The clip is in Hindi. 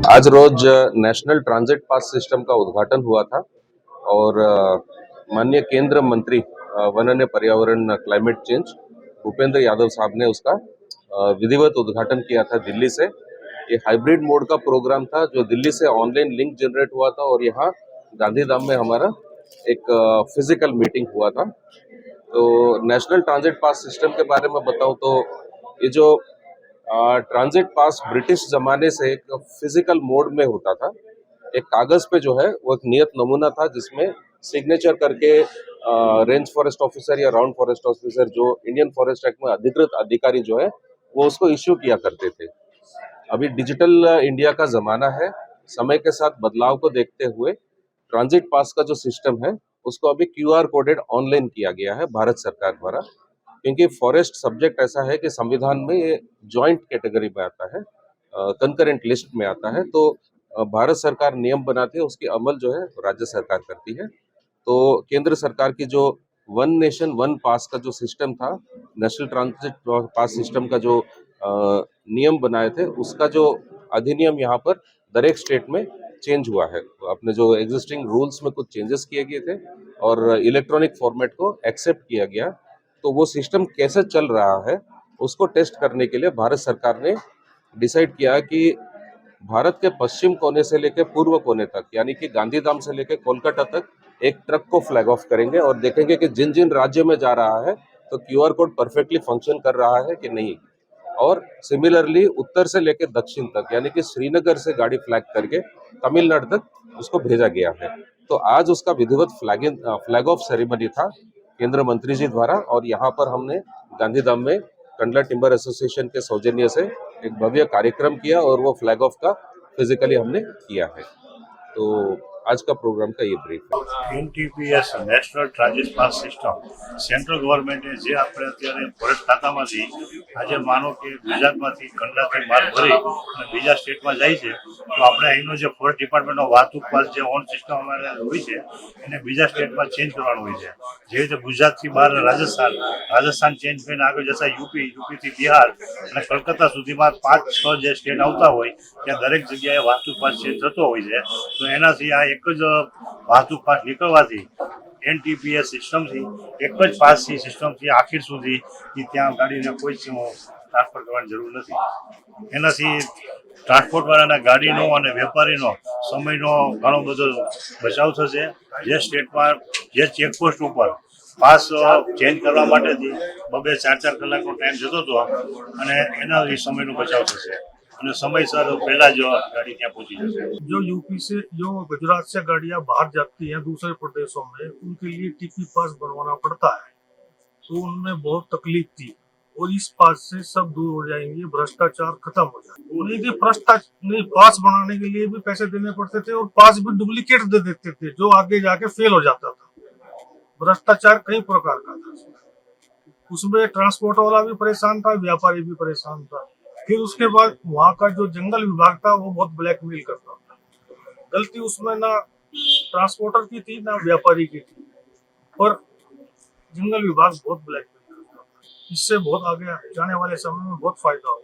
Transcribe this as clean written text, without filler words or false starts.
आज रोज नेशनल ट्रांजिट पास सिस्टम का उद्घाटन हुआ था और माननीय केंद्र मंत्री वन एवं पर्यावरण क्लाइमेट चेंज भूपेंद्र यादव साहब ने उसका विधिवत उद्घाटन किया था दिल्ली से। ये हाइब्रिड मोड का प्रोग्राम था जो दिल्ली से ऑनलाइन लिंक जनरेट हुआ था और यहाँ गांधीधाम में हमारा एक फिजिकल मीटिंग हुआ था। तो नेशनल ट्रांजिट पास सिस्टम के बारे में बताऊं तो ये जो ट्रांजिट पास ब्रिटिश जमाने से एक फिजिकल मोड में होता था। एक कागज पे जो है वो एक नियत नमूना था जिसमें सिग्नेचर करके रेंज फॉरेस्ट ऑफिसर या राउंड फॉरेस्ट ऑफिसर जो इंडियन फॉरेस्ट एक्ट में अधिकृत अधिकारी जो है वो उसको इश्यू किया करते थे। अभी डिजिटल इंडिया का जमाना है। समय के साथ बदलाव को देखते हुए ट्रांजिट पास का जो सिस्टम है उसको अभी क्यूआर कोडेड ऑनलाइन किया गया है भारत सरकार द्वारा, क्योंकि फॉरेस्ट सब्जेक्ट ऐसा है कि संविधान में ये जॉइंट कैटेगरी में आता है, कंकरेंट लिस्ट में आता है। तो भारत सरकार नियम बनाती है, उसकी अमल जो है राज्य सरकार करती है। तो केंद्र सरकार की जो वन नेशन वन पास का जो सिस्टम था, नेशनल ट्रांजिट पास सिस्टम का जो नियम बनाए थे उसका जो अधिनियम यहाँ पर दर एक स्टेट में चेंज हुआ है। अपने जो एग्जिस्टिंग रूल्स में कुछ चेंजेस किए गए थे और इलेक्ट्रॉनिक फॉर्मेट को एक्सेप्ट किया गया। तो वो सिस्टम कैसे चल रहा है उसको टेस्ट करने के लिए भारत सरकार ने डिसाइड किया कि भारत के पश्चिम कोने से लेकर पूर्व कोने तक, यानी कि गांधीधाम से लेकर कोलकाता तक एक ट्रक को फ्लैग ऑफ करेंगे और देखेंगे कि जिन जिन राज्यों में जा रहा है तो क्यूआर कोड परफेक्टली फंक्शन कर रहा है कि नहीं। और सिमिलरली उत्तर से लेकर दक्षिण तक, यानी कि श्रीनगर से गाड़ी फ्लैग करके तमिलनाडु तक उसको भेजा गया है। तो आज उसका विधिवत फ्लैग ऑफ सेरेमनी था केंद्र मंत्री जी द्वारा, और यहाँ पर हमने गांधीधाम में कंडला टिम्बर एसोसिएशन के सौजन्य से एक भव्य कार्यक्रम किया और वो फ्लैग ऑफ का फिजिकली हमने किया है। तो आज का प्रोग्राम का ये ब्रीफ है। NTPS national transit pass system central ગવર્મેન્ટે જે આપણે અત્યારે ફોરેસ્ટ ખાતામાંથી આજે માનો કે ગુજરાતમાંથી કંડલાથી માલ ભરી અને બીજા સ્ટેટમાં જાય છે તો આપણે અહીંનો જે ફોરેસ્ટ ડિપાર્ટમેન્ટનો વાહતુક પાસ જે ઓન સિસ્ટમ અમારે હોય છે એને બીજા સ્ટેટમાં ચેન્જ કરવાનું હોય છે। જે રીતે ગુજરાતથી બહાર રાજસ્થાન ચેન્જ કરીને આગળ જતા યુપીથી બિહાર અને કલકત્તા સુધીમાં 5-6 જે સ્ટેટ આવતા હોય ત્યાં દરેક જગ્યાએ વાહતુક પાસ ચેન્જ થતો હોય છે। તો એનાથી આ એક જ વાહતુક પાસ નીકળવાથી NTPS સિસ્ટમથી એક જ પાસની સિસ્ટમથી આખીર સુધી ત્યાં ગાડીને કોઈ ટ્રાન્સફર કરવાની જરૂર નથી। એનાથી ટ્રાન્સપોર્ટવાળાના ગાડીનો અને વેપારીનો સમયનો ઘણો બધો બચાવ થશે। જે સ્ટેટમાં જે ચેકપોસ્ટ ઉપર પાસ ચેન્જ કરવા માટેથી 2-4 કલાકનો ટાઈમ જતો હતો અને એનાથી સમયનો બચાવ થશે અને સમયસર પહેલા જ ગાડી ત્યાં પહોંચી જશે। जो यूपी से जो गुजरात से गाड़ियां बाहर जाती हैं दूसरे प्रदेशों में, उनके लिए टीपी पास बनवाना पड़ता है, तो उनमें बहुत तकलीफ थी। और इस पास से सब दूर हो जाएंगे, भ्रष्टाचार खत्म हो जाएगा। उन्हीं के भ्रष्टाचार पास बनाने के लिए भी पैसे देने पड़ते थे और पास भी डुप्लीकेट दे देते थे जो आगे जाके फेल हो जाता था। भ्रष्टाचार कई प्रकार का था, उसमें ट्रांसपोर्ट वाला भी परेशान था, व्यापारी भी परेशान था। फिर उसके बाद वहाँ का जो जंगल विभाग था वो बहुत ब्लैकमेल करता था। गलती उसमें ना ट्रांसपोर्टर की थी ना व्यापारी की थी, पर जंगल विभाग बहुत ब्लैकमेल करता था। इससे बहुत आगे जाने वाले समय में बहुत फायदा होगा।